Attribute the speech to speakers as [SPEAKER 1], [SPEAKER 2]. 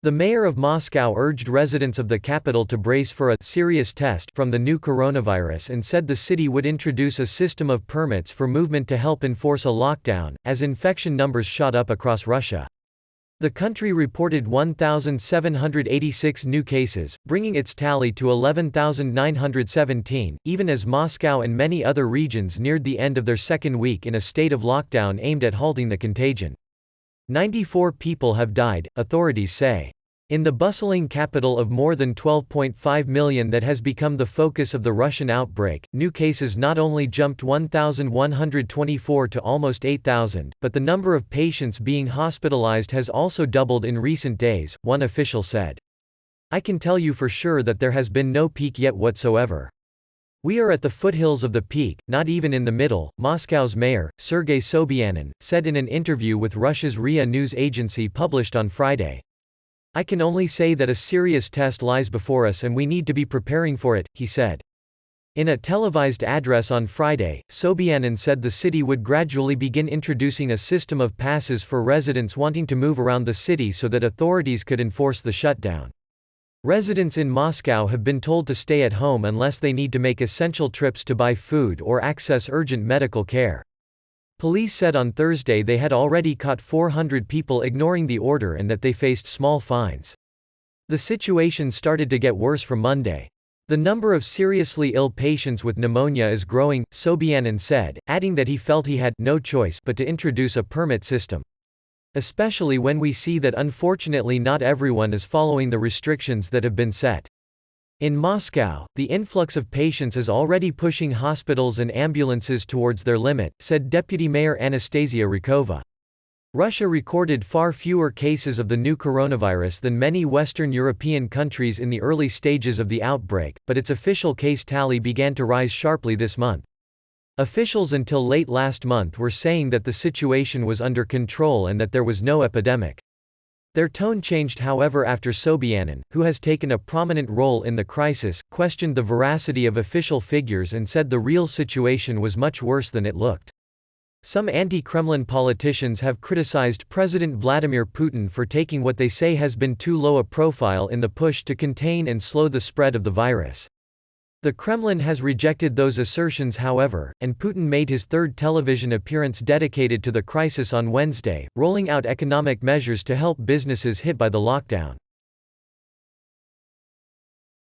[SPEAKER 1] The mayor of Moscow urged residents of the capital to brace for a serious test from the new coronavirus and said the city would introduce a system of permits for movement to help enforce a lockdown, as infection numbers shot up across Russia. The country reported 1,786 new cases, bringing its tally to 11,917, even as Moscow and many other regions neared the end of their second week in a state of lockdown aimed at halting the contagion. 94 people have died, authorities say. In the bustling capital of more than 12.5 million that has become the focus of the Russian outbreak, new cases not only jumped 1,124 to almost 8,000, but the number of patients being hospitalized has also doubled in recent days, one official said. "I can tell you for sure that there has been no peak yet whatsoever. We are at the foothills of the peak, not even in the middle," Moscow's mayor, Sergei Sobyanin, said in an interview with Russia's RIA news agency published on Friday. "I can only say that a serious test lies before us and we need to be preparing for it," he said. In a televised address on Friday, Sobyanin said the city would gradually begin introducing a system of passes for residents wanting to move around the city so that authorities could enforce the shutdown. Residents in Moscow have been told to stay at home unless they need to make essential trips to buy food or access urgent medical care. Police said on Thursday they had already caught 400 people ignoring the order and that they faced small fines. The situation started to get worse from Monday. "The number of seriously ill patients with pneumonia is growing," Sobyanin said, adding that he felt he had no choice but to introduce a permit system. "Especially when we see that unfortunately not everyone is following the restrictions that have been set." In Moscow, the influx of patients is already pushing hospitals and ambulances towards their limit, said Deputy Mayor Anastasia Rykova. Russia recorded far fewer cases of the new coronavirus than many Western European countries in the early stages of the outbreak, but its official case tally began to rise sharply this month. Officials until late last month were saying that the situation was under control and that there was no epidemic. Their tone changed however after Sobyanin, who has taken a prominent role in the crisis, questioned the veracity of official figures and said the real situation was much worse than it looked. Some anti-Kremlin politicians have criticized President Vladimir Putin for taking what they say has been too low a profile in the push to contain and slow the spread of the virus. The Kremlin has rejected those assertions however, and Putin made his third television appearance dedicated to the crisis on Wednesday, rolling out economic measures to help businesses hit by the lockdown.